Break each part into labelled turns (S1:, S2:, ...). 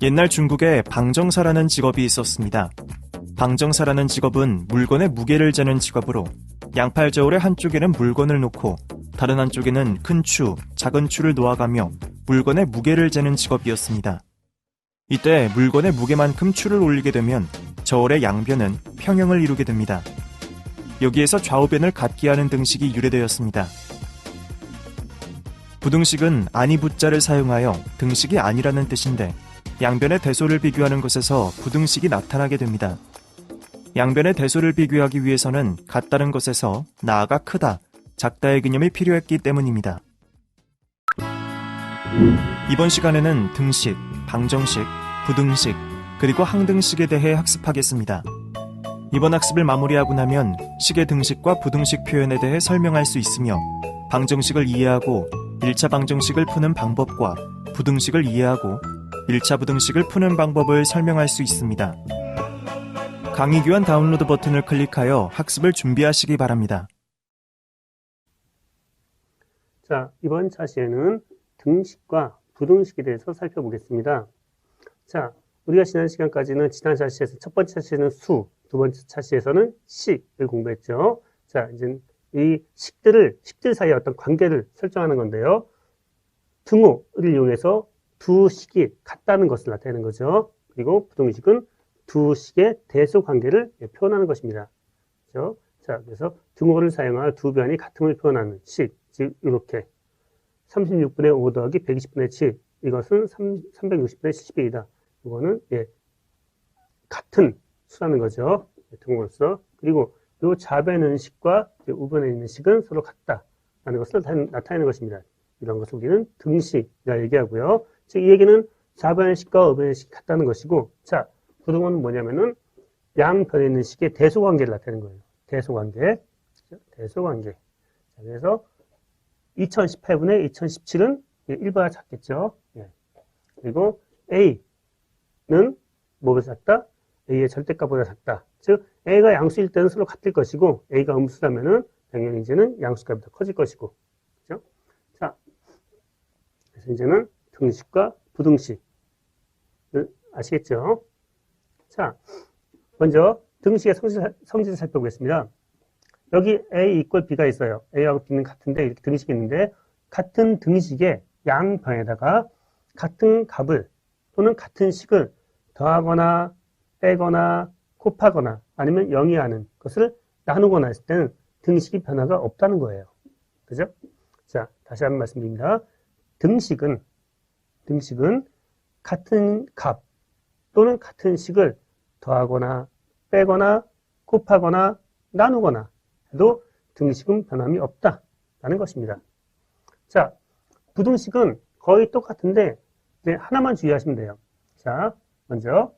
S1: 옛날 중국에 방정사라는 직업이 있었습니다. 방정사라는 직업은 물건의 무게를 재는 직업으로 양팔 저울의 한쪽에는 물건을 놓고 다른 한쪽에는 큰 추, 작은 추를 놓아가며 물건의 무게를 재는 직업이었습니다. 이때 물건의 무게만큼 추를 올리게 되면 저울의 양변은 평형을 이루게 됩니다. 여기에서 좌우변을 같게 하는 등식이 유래되었습니다. 부등식은 아니 부자를 사용하여 등식이 아니라는 뜻인데 양변의 대소를 비교하는 것에서 부등식이 나타나게 됩니다. 양변의 대소를 비교하기 위해서는 같다는 것에서 나아가 크다, 작다의 개념이 필요했기 때문입니다. 이번 시간에는 등식, 방정식, 부등식, 그리고 항등식에 대해 학습하겠습니다. 이번 학습을 마무리하고 나면 식의 등식과 부등식 표현에 대해 설명할 수 있으며 방정식을 이해하고 1차 방정식을 푸는 방법과 부등식을 이해하고 1차 부등식을 푸는 방법을 설명할 수 있습니다. 강의 교환 다운로드 버튼을 클릭하여 학습을 준비하시기 바랍니다.
S2: 자, 이번 차시에는 등식과 부등식에 대해서 살펴보겠습니다. 자, 우리가 지난 시간까지는 지난 차시에서 첫 번째 차시에는 수, 두 번째 차시에서는 식을 공부했죠. 자, 이제 이 식들 사이의 어떤 관계를 설정하는 건데요. 등호를 이용해서 두 식이 같다는 것을 나타내는 거죠. 그리고 부등식은 두 식의 대소 관계를 표현하는 것입니다. 그렇죠? 자, 그래서 등호를 사용하여 두 변이 같음을 표현하는 식, 즉 이렇게 36분의 5 더하기 120분의 7, 이것은 360분의 70이다. 이거는 같은 수라는 거죠. 등호로서. 그리고 이 좌변의 식과 우변에 있는 식은 서로 같다라는 것을 나타내는 것입니다. 이런 것을 우리는 등식이라 얘기하고요. 즉, 이 얘기는 좌변의 식과 우변의 식이 같다는 것이고, 자, 부등호는 뭐냐면은 양변에 있는 식의 대소관계를 나타내는 거예요. 대소관계. 대소관계. 자, 그래서 2018분의 2017은 1보다 작겠죠. 그리고 A는 뭐보다 작다? A의 절대값보다 작다. 즉, A가 양수일 때는 서로 같을 것이고, A가 음수라면은 당연히 이제는 양수값이 더 커질 것이고. 그죠? 자, 그래서 이제는 등식과 부등식을 아시겠죠? 자, 먼저 등식의 성질을 살펴보겠습니다. 여기 A = B가 있어요. A하고 B는 같은데 이렇게 등식이 있는데 같은 등식의 양변에다가 같은 값을 또는 같은 식을 더하거나 빼거나 곱하거나 아니면 영위하는 것을 나누거나 했을 때는 등식이 변화가 없다는 거예요. 그죠? 자, 다시 한번 말씀드립니다. 등식은 같은 값 또는 같은 식을 더하거나 빼거나 곱하거나 나누거나 해도 등식은 변함이 없다라는 것입니다. 자, 부등식은 거의 똑같은데 하나만 주의하시면 돼요. 자, 먼저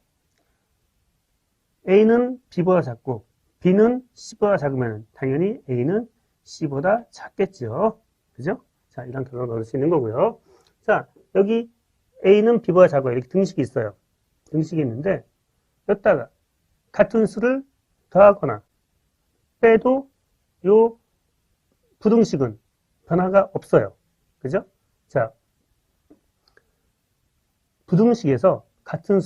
S2: A는 B보다 작고 B는 C보다 작으면 당연히 A는 C보다 작겠죠. 그죠? 자, 이런 결론을 얻을 수 있는 거고요. 자, 여기 A는 B보다 작아요. 이렇게 등식이 있어요. 등식이 있는데 여기다가 같은 수를 더하거나 빼도 요 부등식은 변화가 없어요. 그죠? 자, 부등식에서 같은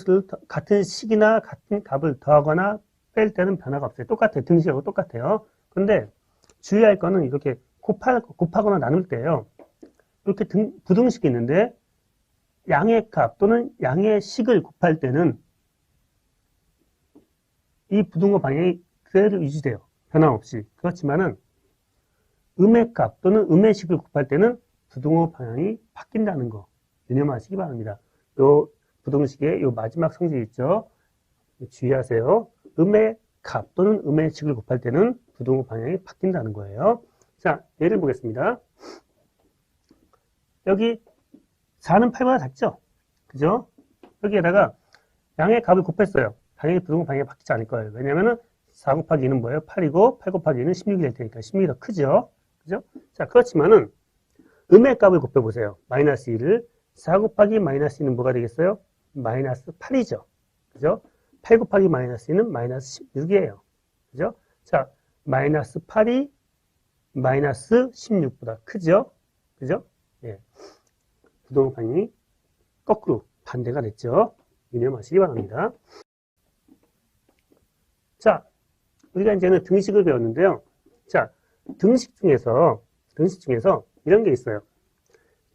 S2: 식이나 같은 값을 더하거나 뺄 때는 변화가 없어요. 똑같아요. 등식하고 똑같아요. 근데 주의할 거는 이렇게 곱하거나 나눌 때예요. 이렇게 부등식이 있는데 양의 값 또는 양의 식을 곱할 때는 이 부등호 방향이 그대로 유지돼요. 변함없이. 그렇지만은 음의 값 또는 음의 식을 곱할 때는 부등호 방향이 바뀐다는 거 유념하시기 바랍니다. 요 부등식의 요 마지막 성질 있죠. 주의하세요. 음의 값 또는 음의 식을 곱할 때는 부등호 방향이 바뀐다는 거예요. 자, 예를 보겠습니다. 여기 4는 8보다 작죠? 그죠? 여기에다가 양의 값을 곱했어요. 당연히 부등호 방향이 바뀌지 않을 거예요. 왜냐면은 4 곱하기 2는 뭐예요? 8이고 8 곱하기 2는 16이 될 테니까 16이 더 크죠? 그죠? 자, 그렇지만은 음의 값을 곱해보세요. 마이너스 2를 4 곱하기 마이너스 2는 뭐가 되겠어요? 마이너스 8이죠. 그죠? 8 곱하기 마이너스 2는 마이너스 16이에요. 그죠? 자, 마이너스 8이 마이너스 16보다 크죠? 그죠? 예. 부동호 방향이 거꾸로 반대가 됐죠? 유념하시기 바랍니다. 자, 우리가 이제는 등식을 배웠는데요. 자, 등식 중에서 이런 게 있어요.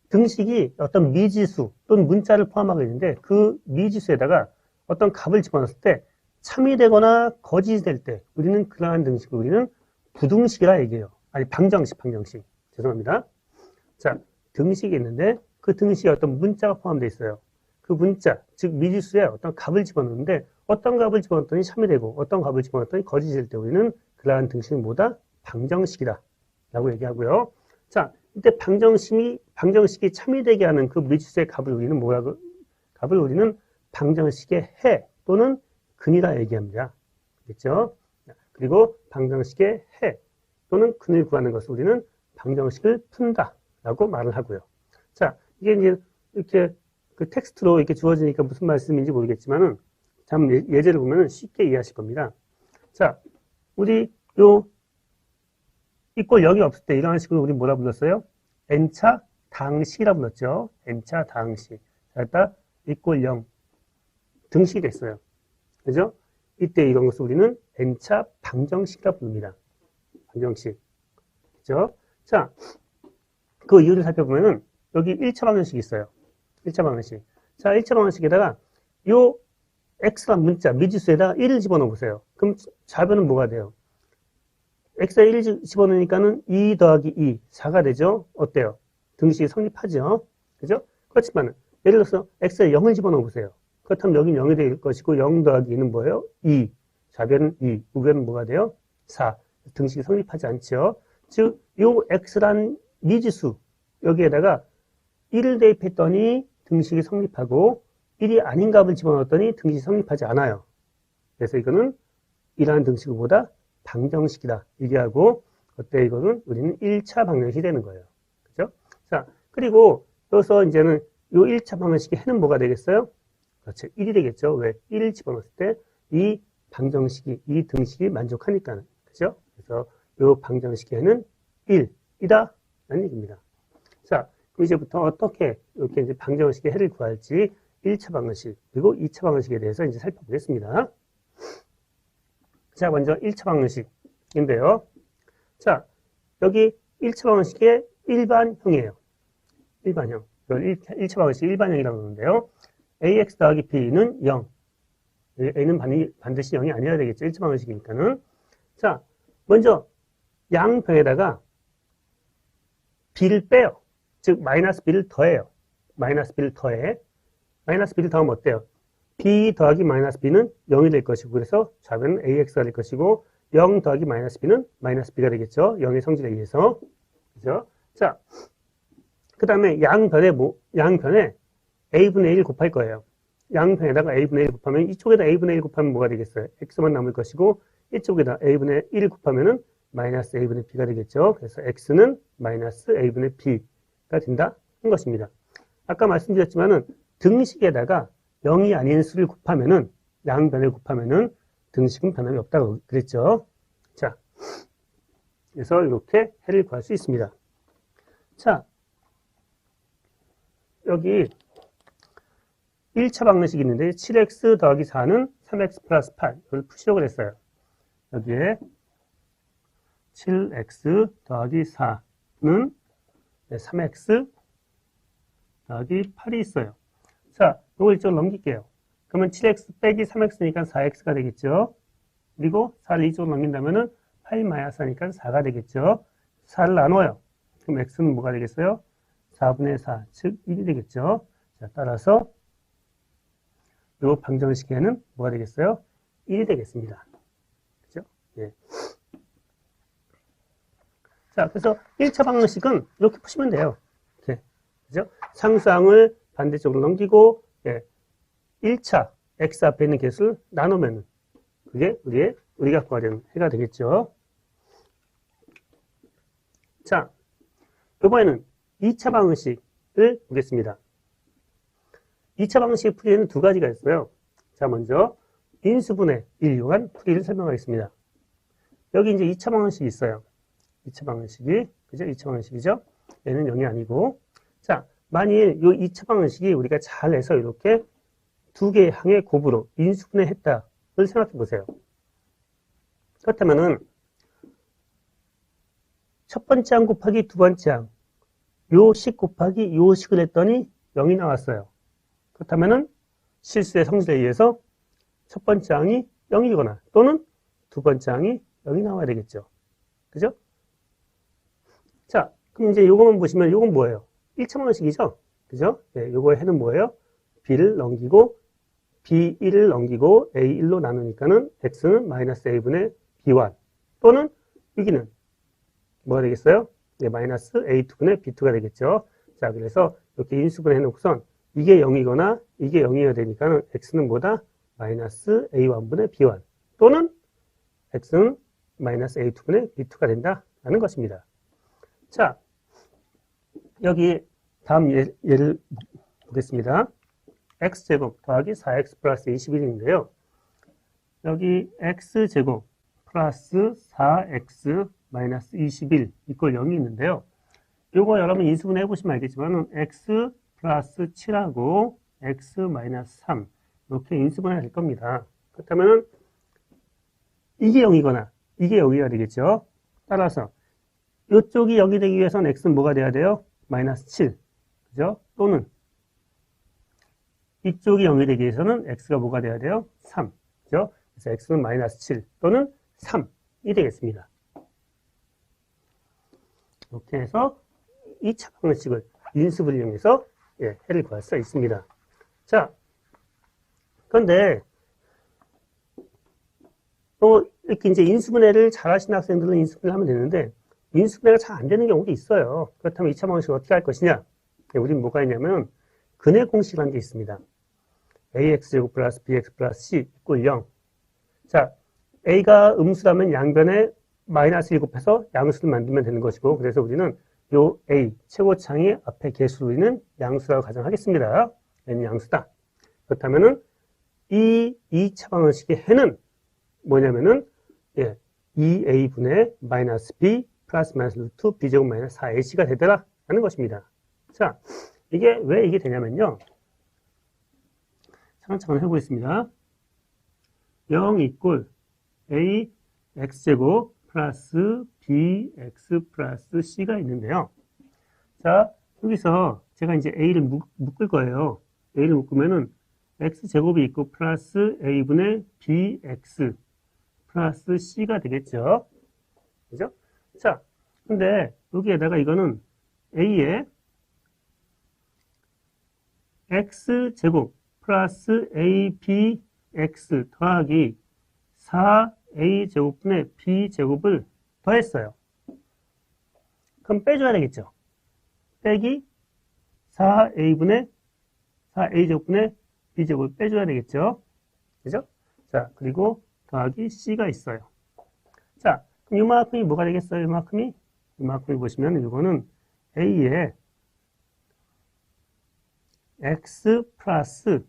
S2: 등식이 어떤 미지수 또는 문자를 포함하고 있는데 그 미지수에다가 어떤 값을 집어넣었을 때 참이 되거나 거짓이 될 때 우리는 그러한 등식을 우리는 부등식이라 얘기해요. 아니, 방정식. 죄송합니다. 자, 등식이 있는데 그 등식에 어떤 문자가 포함되어 있어요. 그 문자, 즉 미지수에 어떤 값을 집어넣는데 어떤 값을 집어넣었더니 참이 되고 어떤 값을 집어넣었더니 거짓이 될 때 우리는 그러한 등식은 뭐다? 방정식이다 라고 얘기하고요. 자, 이때 방정식이 참이 되게 하는 그 미지수의 값을 우리는 방정식의 해 또는 근이라 얘기합니다. 그렇죠? 그리고 방정식의 해 또는 근을 구하는 것을 우리는 방정식을 푼다 라고 말을 하고요. 자, 이게 이제 이렇게 그 텍스트로 이렇게 주어지니까 무슨 말씀인지 모르겠지만은 참 예제를 보면 쉽게 이해하실 겁니다. 자, 우리 요 이꼴 0이 없을 때 이런 식으로 우리 뭐라 불렀어요? n차 당식이라 불렀죠. n차 당식. 자, 일단 이꼴 0 등식이 됐어요. 그죠? 이때 이런 것을 우리는 n차 방정식이라 부릅니다. 방정식. 그죠? 자, 그 이유를 살펴보면은 여기 1차 방정식이 있어요. 1차 방정식. 자, 1차 방정식에다가 요 x란 문자, 미지수에다가 1을 집어넣어 보세요. 그럼 좌변은 뭐가 돼요? x에 1을 집어넣으니까는 2 더하기 2, 4가 되죠? 어때요? 등식이 성립하죠? 그죠? 그렇지만 예를 들어서 x에 0을 집어넣어 보세요. 그렇다면 여긴 0이 될 것이고 0 더하기 2는 뭐예요? 2. 좌변은 2. 우변은 뭐가 돼요? 4. 등식이 성립하지 않죠? 즉, 요 x란 미지수 여기에다가 1을 대입했더니 등식이 성립하고 1이 아닌 값을 집어넣었더니 등식이 성립하지 않아요. 그래서 이거는 이러한 등식을 보다 방정식이다. 얘기하고 어때 이거는 우리는 1차 방정식이 되는 거예요. 그죠? 자, 그리고 여기서 이제는 요 1차 방정식의 해는 뭐가 되겠어요? 그렇죠. 1이 되겠죠. 왜? 1을 집어넣었을 때 이 방정식이, 이 등식이 만족하니까는. 그죠? 그래서 요 방정식의 해는 1이다. 라는 얘기입니다. 자, 그럼 이제부터 어떻게 이렇게 이제 방정식의 해를 구할지 1차 방정식, 그리고 2차 방정식에 대해서 이제 살펴보겠습니다. 자, 먼저 1차 방정식인데요. 자, 여기 1차 방정식의 일반형이에요. 일반형. 이걸 1차 방정식 일반형이라고 하는데요. ax 더하기 b는 0. a는 반드시 0이 아니어야 되겠죠. 1차 방정식이니까는. 자, 먼저 양변에다가 b를 빼요. 즉, 마이너스 b를 더해요. 마이너스 b를 더해. 마이너스 b를 더하면 어때요? b 더하기 마이너스 b는 0이 될 것이고, 그래서 좌변은 ax가 될 것이고, 0 더하기 마이너스 b는 마이너스 b가 되겠죠. 0의 성질에 의해서. 그죠? 자, 그 다음에 양변에 a분의 1 곱할 거예요. 양변에다가 a분의 1 곱하면, 이쪽에다 a분의 1 곱하면 뭐가 되겠어요? x만 남을 것이고, 이쪽에다 a분의 1 곱하면은 마이너스 a분의 b가 되겠죠. 그래서 x는 마이너스 a분의 b가 된다는 것입니다. 아까 말씀드렸지만은 등식에다가 0이 아닌 수를 곱하면은, 양변을 곱하면은 등식은 변함이 없다고 그랬죠. 자, 그래서 이렇게 해를 구할 수 있습니다. 자, 여기 1차 방정식이 있는데 7x 더하기 4는 3x 플러스 8. 이걸 푸시려고 했어요. 여기에 7x 더하기 4는 3x 더하기 8이 있어요. 자, 이걸 이쪽으로 넘길게요. 그러면 7x 빼기 3x니까 4x가 되겠죠. 그리고 4를 이쪽으로 넘긴다면은 8 마이너스 4니까 4가 되겠죠. 4를 나눠요. 그럼 x는 뭐가 되겠어요? 4분의 4, 즉 1이 되겠죠. 자, 따라서 이 방정식에는 뭐가 되겠어요? 1이 되겠습니다. 그죠? 예. 자, 그래서 1차 방정식은 이렇게 푸시면 돼요. 이렇게. 그죠? 상수항을 반대쪽으로 넘기고, 예. 1차 x 앞에 있는 개수를 나누면 그게 우리가 구하려는 해가 되겠죠. 자, 이번에는 2차 방정식을 보겠습니다. 2차 방정식의 풀이에는 두 가지가 있어요. 자, 먼저 인수분해 이용한 풀이를 설명하겠습니다. 여기 이제 2차 방정식이 있어요. 2차 방정식이, 그죠? 2차 방정식이죠? 얘는 0이 아니고. 자, 만일 이 2차 방정식이 우리가 잘 해서 이렇게 두 개의 항의 곱으로 인수분해했다를 생각해 보세요. 그렇다면은 첫 번째 항 곱하기 두 번째 항, 요 식 곱하기 요 식을 했더니 0이 나왔어요. 그렇다면은 실수의 성질에 의해서 첫 번째 항이 0이거나 또는 두 번째 항이 0이 나와야 되겠죠. 그죠? 자, 그럼 이제 요거만 보시면 요건 뭐예요? 1차 방정식이죠? 그죠? 네, 요거의 해는 뭐예요? b를 넘기고 b1을 넘기고 a1로 나누니까는 x는 마이너스 a분의 b1 또는 여기는 뭐가 되겠어요? 네, 마이너스 a2분의 b2가 되겠죠. 자, 그래서 이렇게 인수분해 해놓고선 이게 0이거나 이게 0이어야 되니까는 x는 뭐다? 마이너스 a1분의 b1 또는 x는 마이너스 a2분의 b2가 된다라는 것입니다. 자, 여기 다음 예를 보겠습니다. x제곱 더하기 4x 플러스 21인데요. 여기 x제곱 플러스 4x 마이너스 21 이퀄 0이 있는데요. 요거 여러분 인수분해 해보시면 알겠지만 x 플러스 7하고 x 마이너스 3 이렇게 인수분해 될 겁니다. 그렇다면 이게 0이거나 이게 0이가 되겠죠. 따라서 이쪽이 0이 되기 위해서는 x는 뭐가 돼야 돼요? 마이너스 7. 그죠? 또는 이쪽이 0이 되기 위해서는 x가 뭐가 돼야 돼요? 3. 그죠? 그래서 x는 마이너스 7 또는 3이 되겠습니다. 이렇게 해서 2차 방정식을 인수분을 이용해서 해를 구할 수가 있습니다. 자, 그런데 또 이렇게 이제 인수분해를 잘 하시는 학생들은 인수분해를 하면 되는데 인수분해가 잘 안 되는 경우도 있어요. 그렇다면 2차 방정식을 어떻게 할 것이냐? 우리는 뭐가 있냐면 근해 공식이라는 게 있습니다. ax제곱 플러스 bx 플러스 c 이꼴 0. 자, a가 음수라면 양변에 마이너스 1 곱해서 양수를 만들면 되는 것이고, 그래서 우리는 요 a 최고창의 앞에 개수로 있는 양수라고 가정하겠습니다. n이 양수다. 그렇다면은 이 2차 방정식의 해는 뭐냐면은 2a분의 마이너스 b 플러스 마이너스 루트 b제곱 마이너스 4ac가 되더라 라는 것입니다. 자, 왜 이게 되냐면요. 차근차근 해보겠습니다. 0 이꼴 a x제곱 플러스 bx 플러스 c가 있는데요. 자, 여기서 제가 이제 a를 묶을 거예요. a를 묶으면은 x제곱이 있고 플러스 a분의 bx 플러스 c가 되겠죠. 그죠? 자, 근데 여기에다가 이거는 a에 x제곱 플러스 abx 더하기 4a제곱분의 b제곱을 더했어요. 그럼 빼줘야 되겠죠. 빼기 4a제곱분의 b제곱을 빼줘야 되겠죠. 그죠? 자, 그리고 더하기 c가 있어요. 자, 그럼 이만큼이 뭐가 되겠어요? 이만큼이 보시면 이거는 a에 x 플러스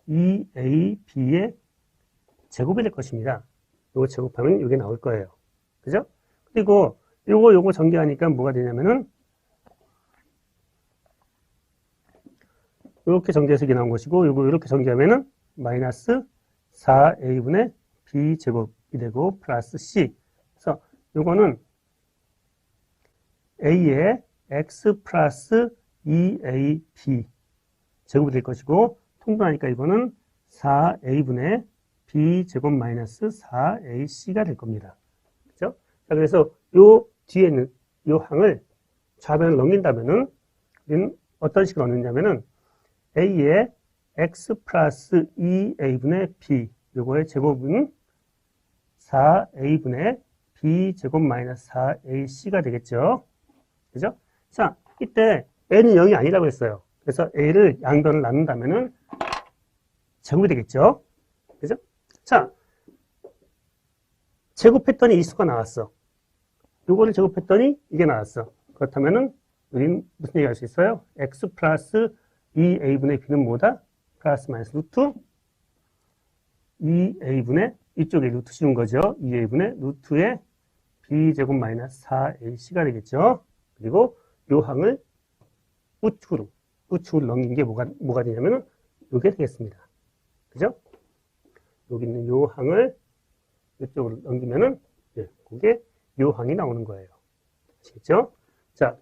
S2: 2ab의 제곱이 될 것입니다. 요거 제곱하면 이게 나올 거예요. 그죠? 그리고 요거 전개하니까 뭐가 되냐면은 이렇게 전개해서 이게 나온 것이고, 요거 이렇게 전개하면은 마이너스 4a분의 b제곱이 되고 플러스 c. 그래서 요거는 a의 x 플러스 2ab 제곱이 될 것이고, 통분하니까 이거는 4a분의 b제곱 마이너스 4ac가 될 겁니다. 그죠? 자, 그래서 요 뒤에 있는 요 항을 좌변을 넘긴다면은 우리는 어떤 식으로 얻느냐면은 a의 x 플러스 2a분의 b 요거의 제곱은 4a분의 b제곱 마이너스 4ac가 되겠죠. 그죠? 자, 이때 a는 0이 아니라고 했어요. 그래서 a를 양변을 나눈다면은 제곱이 되겠죠. 그죠? 자, 제곱했더니 이 수가 나왔어. 요거를 제곱했더니 이게 나왔어. 그렇다면은 우리는 무슨 얘기 할 수 있어요? x 플러스 2a분의 b는 뭐다? 플러스 마이너스 루트 2a분의 이쪽에 루트 씌운 거죠. 2a분의 루트의 b제곱 마이너스 4ac가 되겠죠. 그리고 요 항을 우측으로 넘긴 게 뭐가 되냐면은 요게 되겠습니다. 그죠? 여기 있는 요 항을 이쪽으로 넘기면은, 예, 그게 요 항이 나오는 거예요. 아시겠죠? 자,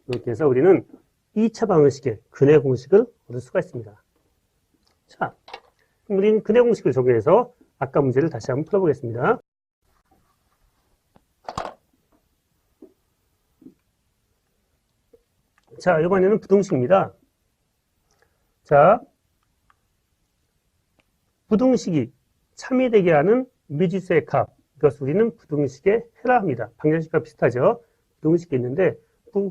S2: 이렇게 해서 우리는 2차 방정식의 근해 공식을 얻을 수가 있습니다. 자, 그럼 우리는 근해 공식을 적용해서 아까 문제를 다시 한번 풀어보겠습니다. 자, 이번에는 부등식입니다. 자, 부등식이 참이되게 하는 미지수의 값, 이것을 우리는 부등식의 해라 합니다. 방정식과 비슷하죠? 부등식이 있는데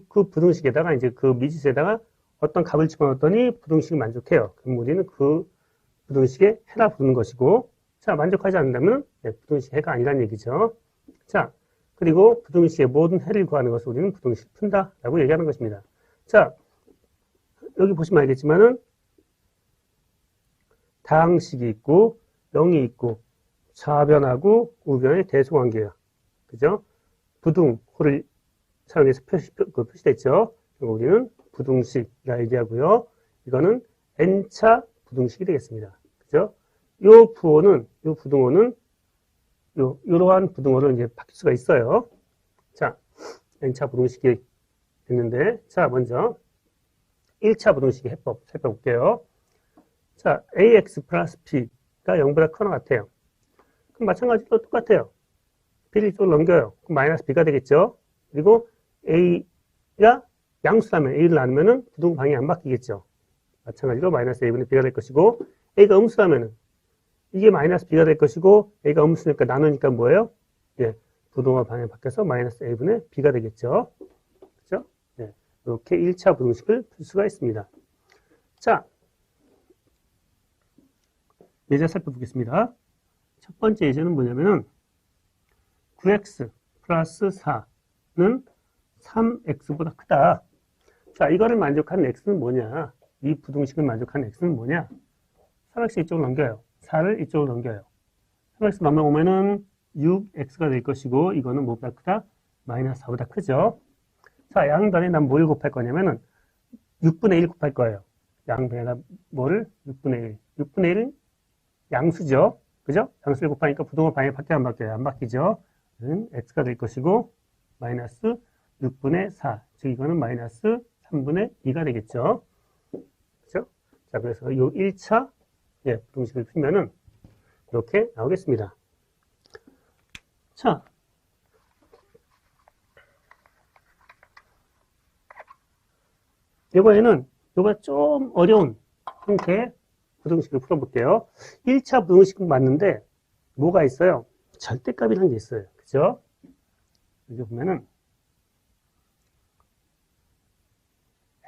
S2: 그 부등식에다가 이제 그 미지수에다가 어떤 값을 집어넣었더니 부등식이 만족해요. 그럼 우리는 그 부등식의 해라 부르는 것이고, 자, 만족하지 않는다면 부등식 해가 아니란 얘기죠. 자, 그리고 부등식의 모든 해를 구하는 것을 우리는 부등식 푼다라고 얘기하는 것입니다. 자, 여기 보시면 알겠지만은 다항식이 있고 0이 있고 좌변하고 우변의 대소관계야. 그죠? 부등호를 사용해서 표시됐죠. 우리는 부등식이라 얘기하고요. 이거는 n차 부등식이 되겠습니다. 그죠? 요 부등호는 요러한 부등호를 이제 바뀔 수가 있어요. 자, n차 부등식이 됐는데, 자, 먼저 1차 부등식의 해법 살펴볼게요. 자, ax 플러스 b가 0보다 커나 같아요. 그럼 마찬가지로 똑같아요. b를 이쪽으로 넘겨요. 그럼 마이너스 b가 되겠죠. 그리고 a가 양수라면 a를 나누면은 부등 방향이 안 바뀌겠죠. 마찬가지로 마이너스 a분의 b가 될 것이고, a가 음수라면은 이게 마이너스 b가 될 것이고, a가 음수니까 나누니까 뭐예요? 예, 부등호 방향이 바뀌어서 마이너스 a분의 b가 되겠죠. 그죠? 예, 이렇게 1차 부등식을 풀 수가 있습니다. 자, 예제 살펴보겠습니다. 첫 번째 예제는 뭐냐면은 9x 플러스 4는 3x보다 크다. 자, 이거를 만족하는 x는 뭐냐? 이 부등식을 만족하는 x는 뭐냐? 3x 이쪽으로 넘겨요. 4를 이쪽으로 넘겨요. 3x 넘어오면은 6x가 될 것이고, 이거는 뭐보다 크다? 마이너스 4보다 크죠? 자, 양변에 난 뭘 곱할 거냐면은 6분의 1 곱할 거예요. 양변에다 뭐를? 6분의 1. 6분의 1은 양수죠? 그죠? 양수를 곱하니까 부등호 방향이 바뀌어요? 안 바뀌어요? 안 바뀌죠? x가 될 것이고, 마이너스 6분의 4. 즉, 이거는 마이너스 3분의 2가 되겠죠? 그죠? 자, 그래서 요 1차, 예, 부등식을 풀면은 이렇게 나오겠습니다. 자, 이번에는 요거 좀 어려운 형태의 부등식을 풀어볼게요. 1차 부등식은 맞는데 뭐가 있어요? 절대값이라는 게 있어요. 그죠? 여기 보면은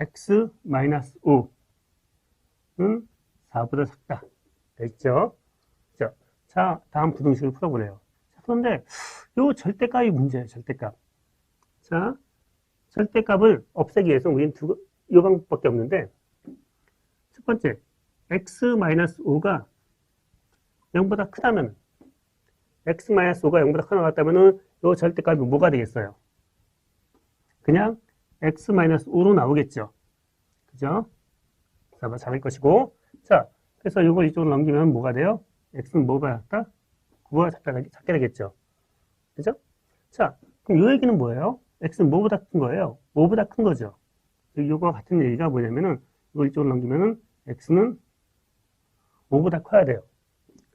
S2: x-5는 4보다 작다. 됐죠? 자, 다음 부등식을 풀어보래요. 그런데 요 절대값이 문제예요. 절대값. 자, 절대값을 없애기 위해서 우리는 이 방법밖에 없는데, 첫 번째, x-5가 0보다 크다면, x-5가 0보다 크나 같다면은, 이 절대값이 뭐가 되겠어요? 그냥 x-5로 나오겠죠. 그죠? 잡을 것이고, 자, 그래서 이걸 이쪽으로 넘기면 뭐가 돼요? x는 뭐가 작다? 9가 작게 되겠죠. 그죠? 자, 그럼 이 얘기는 뭐예요? x는 뭐보다 큰 거예요? 5보다 큰 거죠. 이거와 같은 얘기가 뭐냐면은, 이걸 이쪽으로 넘기면은, x는 5보다 커야 돼요.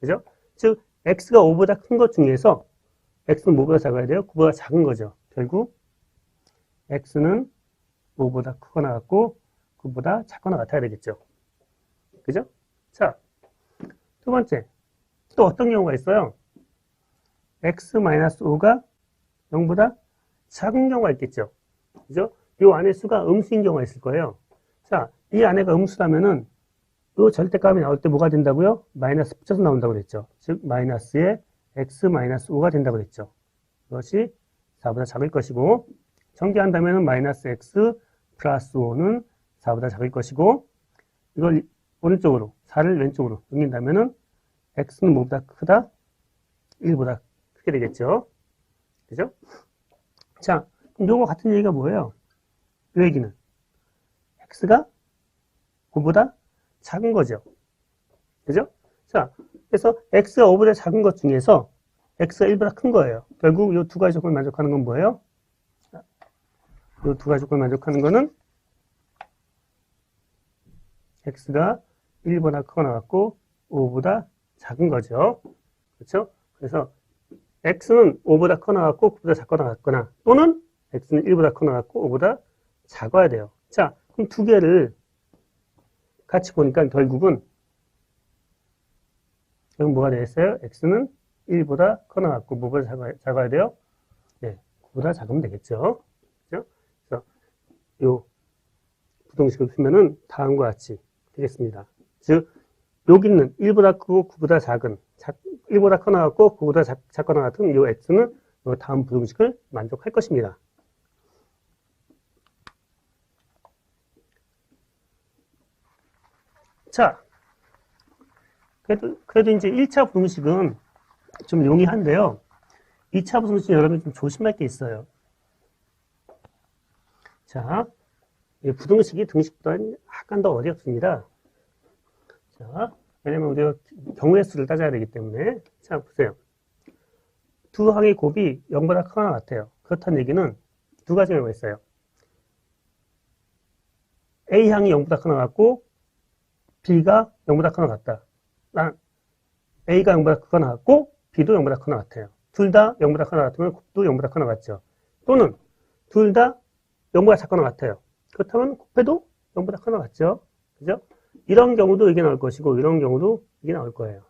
S2: 그죠? 즉, x가 5보다 큰 것 중에서, x는 뭐보다 작아야 돼요? 9보다 작은 거죠. 결국, x는 5보다 크거나 같고, 9보다 작거나 같아야 되겠죠. 그죠? 자, 두 번째. 또 어떤 경우가 있어요? x-5가 0보다 작은 경우가 있겠죠. 그죠? 이 안에 수가 음수인 경우가 있을 거예요. 자, 이 안에가 음수라면은 이 절대값이 나올 때 뭐가 된다고요? 마이너스 붙여서 나온다고 그랬죠. 즉, 마이너스에 x-5가 된다고 그랬죠. 이것이 4보다 작을 것이고, 전개한다면은 마이너스 x 플러스 5는 4보다 작을 것이고, 이걸 오른쪽으로, 4를 왼쪽으로 넘긴다면은 x는 뭐보다 크다? 1보다 크게 되겠죠. 그죠? 자, 그럼 요거 같은 얘기가 뭐예요? 이 얘기는 x가 9보다 작은 거죠. 그죠? 자, 그래서 x가 5보다 작은 것 중에서 x가 1보다 큰 거예요. 결국 이 두 가지 조건을 만족하는 건 뭐예요? 이 두 가지 조건을 만족하는 거는 x가 1보다 크거나 같고 5보다 작은 거죠. 그렇죠? 그래서 x는 5보다 크거나 같고 9보다 작거나 같거나 또는 x는 1보다 크거나 같고 5보다 작아야 돼요. 자, 그럼 두 개를 같이 보니까 결국은 뭐가 되겠어요? x는 1보다 크거나 같고 뭐보다 작아야 돼요? 네, 9보다 작으면 되겠죠. 그죠? 그래서 요 부동식을 풀면은 다음과 같이 되겠습니다. 즉, 여기는 1보다 크고 9보다 작은 1보다 크거나 같고 9보다 작거나 같은 요 x는 요 다음 부동식을 만족할 것입니다. 자, 그래도 이제 1차 부등식은 좀 용이한데요. 2차 부등식은 여러분이 좀 조심할 게 있어요. 자, 이 부등식이 등식보다 약간 더 어렵습니다. 자, 왜냐면 우리가 경우의 수를 따져야 되기 때문에. 자, 보세요. 두 항의 곱이 0보다 크거나 같아요. 그렇다는 얘기는 두 가지 경우가 있어요. A항이 0보다 크거나 같고 B가 0보다 크거나 같다. A가 0보다 크거나 같고 B도 0보다 크거나 같아요. 둘 다 0보다 크거나 같으면 곱도 0보다 크거나 같죠. 또는 둘 다 0보다 작거나 같아요. 그렇다면 곱해도 0보다 크거나 같죠. 그죠? 이런 경우도 이게 나올 것이고 이런 경우도 이게 나올 거예요.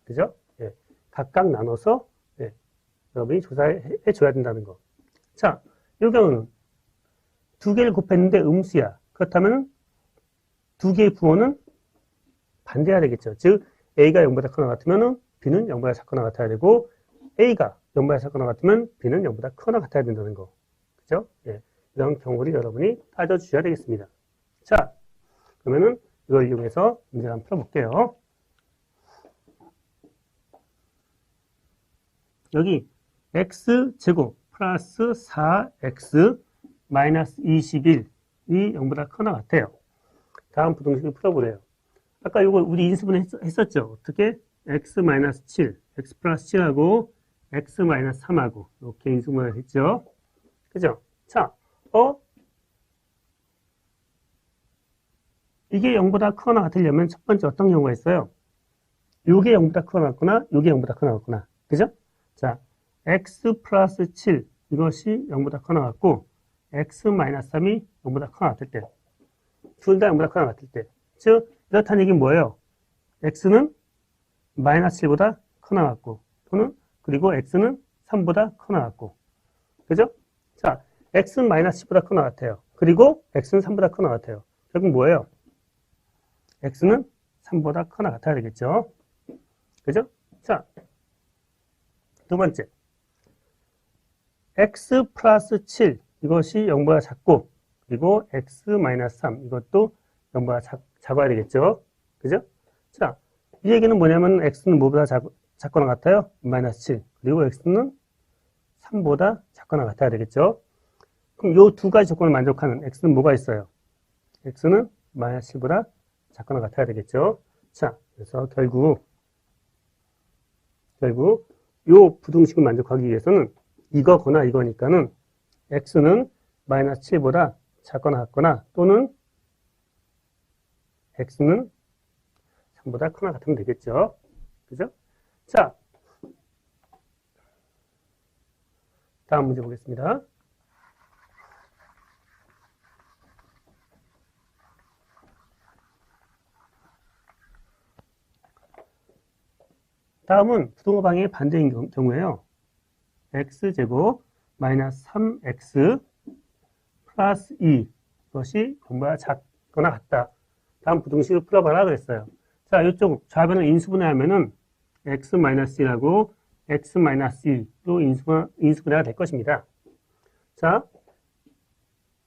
S2: 그죠? 예. 각각 나눠서 예. 여러분이 조사해 줘야 된다는 거. 자, 이 경우는 두 개를 곱했는데 음수야. 그렇다면 두 개의 부호는 반대해야 되겠죠. 즉 A가 0보다 크거나 같으면 B는 0보다 작거나 같아야 되고 A가 0보다 작거나 같으면 B는 0보다 크거나 같아야 된다는 거. 그죠? 예. 이런 경우를 여러분이 따져주셔야 되겠습니다. 자, 그러면은 이걸 이용해서 문제를 한번 풀어볼게요. 여기 x제곱 플러스 4x 마이너스 21이 0보다 크거나 같아요. 다음 부등식을 풀어보래요. 아까 이거 우리 인수분 했었죠. 어떻게? x 마이너스 7, x 플러스 7하고 x 마이너스 3하고 이렇게 인수분을 했죠. 그죠? 자, 이게 0보다 크거나 같으려면 첫 번째 어떤 경우가 있어요? 요게 0보다 크거나 같구나, 요게 0보다 크거나 같구나. 그죠? 자, x 플러스 7 이것이 0보다 크거나 같고 x 마이너스 3이 0보다 크거나 같을 때, 둘 다 0보다 크거나 같을 때, 즉 이렇다는 얘기는 뭐예요? x는 마이너스 7보다 크거나 같고 또는 그리고 x는 3보다 크거나 같고, 그죠? 자, x는 마이너스 10보다 크거나 같아요. 그리고 x는 3보다 크거나 같아요. 결국 뭐예요? x는 3보다 크거나 같아야 되겠죠? 그죠? 자, 두 번째. x 플러스 7 이것이 0보다 작고 그리고 x 마이너스 3 이것도 0보다 작아야 되겠죠? 그죠? 자, 이 얘기는 뭐냐면 x는 뭐보다 작거나 같아요? 마이너스 7 그리고 x는 3보다 작거나 같아야 되겠죠? 그럼 이 두 가지 조건을 만족하는 x는 뭐가 있어요? x는 마이너스 7보다 작거나 같아야 되겠죠? 자, 그래서 결국 이 부등식을 만족하기 위해서는 이거거나 이거니까는 x는 마이너스 7보다 작거나 같거나 또는 x는 3보다 크거나 같으면 되겠죠? 그죠? 자, 다음 문제 보겠습니다. 다음은 부등호 방향의 반대인 경우에요. x제곱 마이너스 3x 플러스 2 이것이 0보다 작거나 같다. 다음 부등식을 풀어봐라 그랬어요. 자, 이쪽 좌변을 인수분해하면은 x 마이너스 1하고 x 마이너스 2로 인수분해가 될 것입니다. 자,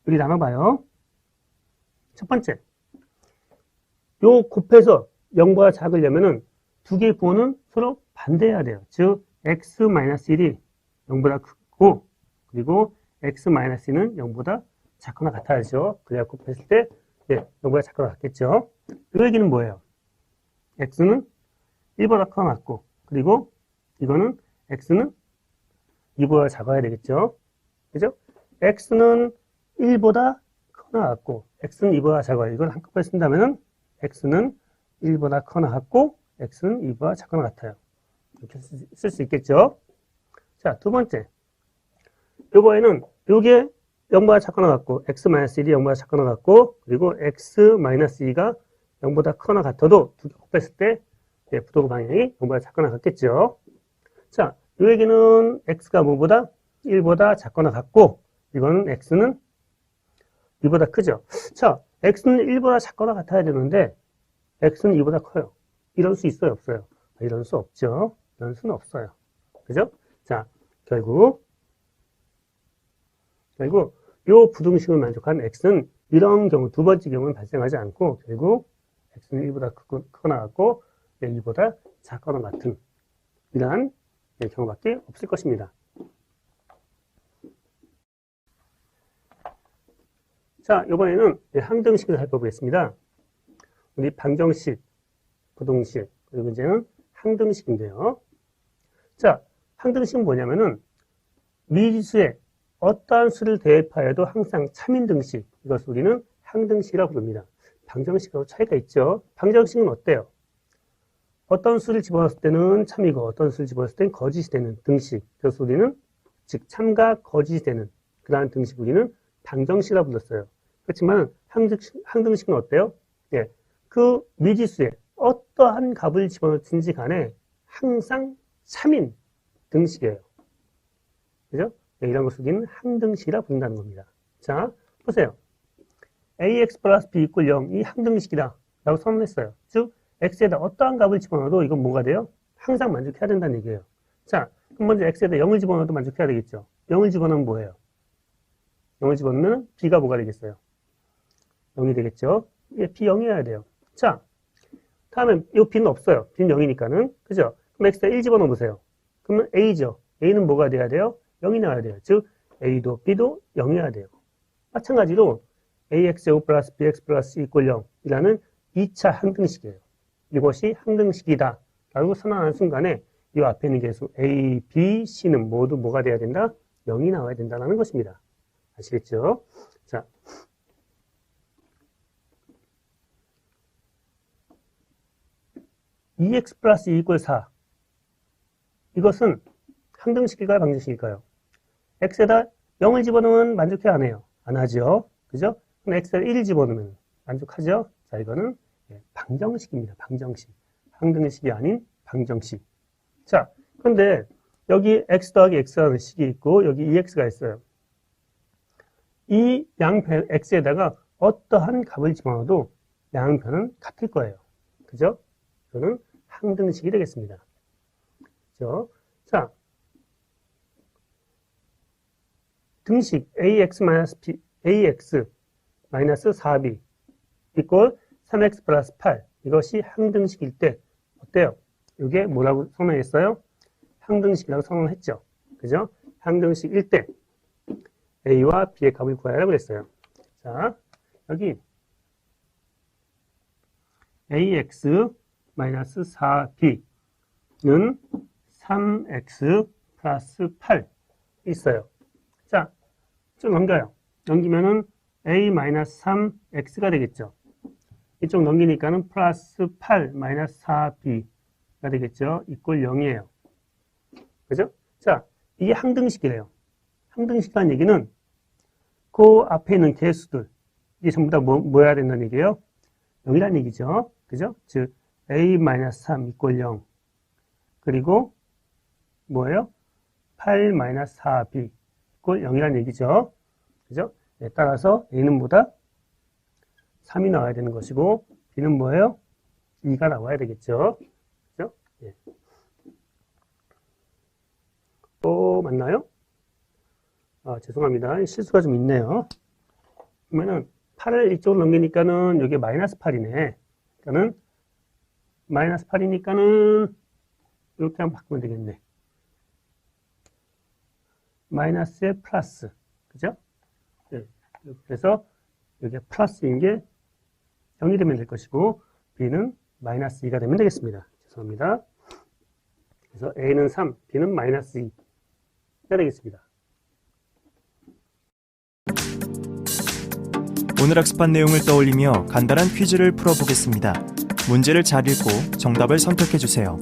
S2: 우리 나눠봐요. 첫 번째, 요 곱해서 0보다 작으려면은 두 개의 부호는 서로 반대해야 돼요. 즉, x-1이 0보다 크고, 그리고 x-2는 0보다 작거나 같아야죠. 그래야 곱했을 때, 예, 0보다 작거나 같겠죠. 이 얘기는 뭐예요? x는 1보다 커 같고, 그리고 이거는 x는 2보다 작아야 되겠죠. 그죠? x는 1보다 커나 같고, x는 2보다 작아요. 이걸 한꺼번에 쓴다면은 x는 1보다 커나 같고, x는 2보다 작거나 같아요. 이렇게 쓸 수 있겠죠. 자, 두 번째. 요거에는 요게 0보다 작거나 같고, x-1이 0보다 작거나 같고, 그리고 x-2가 0보다 커나 같아도 두 개 곱했을 때 부등호 방향이 0보다 작거나 같겠죠. 자, 요 얘기는 x가 뭐보다? 1보다 작거나 같고, 이거는 x는 2보다 크죠. 자, x는 1보다 작거나 같아야 되는데, x는 2보다 커요. 이럴 수 있어요, 없어요? 이럴 수 없죠. 이럴 수는 없어요. 그죠? 자, 결국 요 부등식을 만족한 x는 이런 경우, 두 번째 경우는 발생하지 않고, 결국 x는 1보다 크거나 같고, 2보다 작거나 같은 이러한 경우밖에 없을 것입니다. 자, 이번에는 항등식을 살펴보겠습니다. 우리 방정식, 부등식, 그리고 이제는 항등식인데요. 자, 항등식은 뭐냐면은 미지수에 어떠한 수를 대입하여도 항상 참인등식, 이것을 우리는 항등식이라고 부릅니다. 방정식하고 차이가 있죠. 방정식은 어때요? 어떤 수를 집어넣었을 때는 참이고 어떤 수를 집어넣었을 때는 거짓이 되는 등식. 그래서 우리는 즉 참과 거짓이 되는 그러한 등식 우리는 방정식이라고 불렀어요. 그렇지만 항등식은 어때요? 예, 그 미지수에 어떠한 값을 집어넣든지 간에 항상 참인 등식이에요. 그죠? 네, 이런 것을 우리는 항등식이라 부른다는 겁니다. 자, 보세요. ax 플러스 b 이퀄 0, 이 항등식이다 라고 선언했어요. 즉, x에다 어떠한 값을 집어넣어도 이건 뭐가 돼요? 항상 만족해야 된다는 얘기예요. 자, 그럼 먼저 x에다 0을 집어넣어도 만족해야 되겠죠. 0을 집어넣으면 뭐예요? 0을 집어넣으면 b가 뭐가 되겠어요? 0이 되겠죠. 예, b 0이어야 돼요. 자, 다음에 이 b는 없어요. b는 0이니까는. 그죠? 그럼 x에다 1 집어넣어 보세요. 그러면 a죠. a는 뭐가 돼야 돼요? 0이 나와야 돼요. 즉, a도 b도 0이어야 돼요. 마찬가지로 ax제곱 플러스 bx 플러스 이퀄 0이라는 2차 항등식이에요. 이것이 항등식이다 라고 선언하는 순간에 이 앞에 있는 개수 a, b, c는 모두 뭐가 돼야 된다? 0이 나와야 된다는 것입니다. 아시겠죠? 자, EX 플러스 2 이퀄 4. 이것은 항등식일까요? 방정식일까요? X에다 0을 집어넣으면 만족해 안 해요? 안 하죠? 그죠? 그럼 X에다 1을 집어넣으면 만족하죠? 자, 이거는 방정식입니다. 방정식. 항등식이 아닌 방정식. 자, 그런데 여기 X 더하기 X라는 식이 있고 여기 EX가 있어요. 이 양변 X에다가 어떠한 값을 집어넣어도 양변은 같을 거예요. 그죠? 이거는 항등식이 되겠습니다. 그죠? 자, 등식 ax-4b 이꼴 3x 플러스 8 이것이 항등식일 때 어때요? 이게 뭐라고 선언했어요? 항등식이라고 선언했죠. 그죠? 항등식일 때 a와 b의 값을 구하라고 그랬어요. 자, 여기 ax-4b는 3x 플러스 8 있어요. 자, 좀 넘겨요. 넘기면은 a-3x가 되겠죠. 이쪽 넘기니까는 플러스 8-4b가 되겠죠. 이꼴 0이에요. 그죠? 자, 이게 항등식이래요. 항등식이라는 얘기는 그 앞에 있는 개수들, 이게 전부 다 뭐여야 된다는 얘기예요? 0이라는 얘기죠. 그죠? 즉, a-3 이꼴 0. 그리고 뭐예요? 8-4b 이꼴 0이라는 얘기죠. 그죠? 네, 따라서 a는 뭐다? 3이 나와야 되는 것이고 b는 뭐예요? 2가 나와야 되겠죠. 그죠? 네. 또 맞나요? 아, 죄송합니다. 실수가 좀 있네요. 그러면은 8을 이쪽으로 넘기니까는 여기 마이너스 8이네. 그러니까는 마이너스 8이니까는 이렇게 한번 바꾸면 되겠네. 마이너스에 플러스. 그죠? 네. 그래서 여기 플러스인 게 0이 되면 될 것이고 b는 마이너스 2가 되면 되겠습니다. 죄송합니다. 그래서 A는 3, B는 마이너스 2. 해야 되겠습니다.
S1: 오늘 학습한 내용을 떠올리며 간단한 퀴즈를 풀어보겠습니다. 문제를 잘 읽고 정답을 선택해주세요.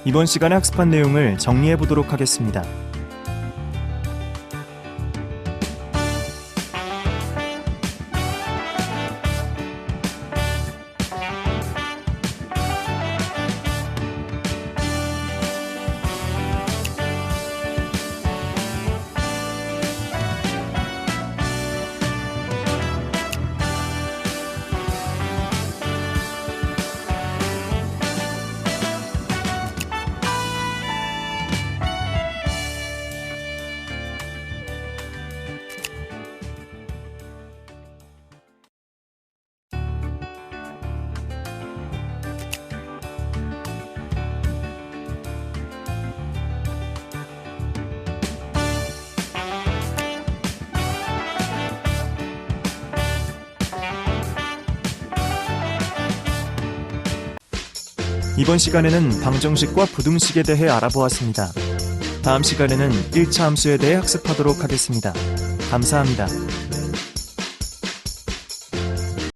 S1: 이번 시간에 학습한 내용을 정리해 보도록 하겠습니다. 이번 시간에는 방정식과 부등식에 대해 알아보았습니다. 다음 시간에는 1차 함수에 대해 학습하도록 하겠습니다. 감사합니다.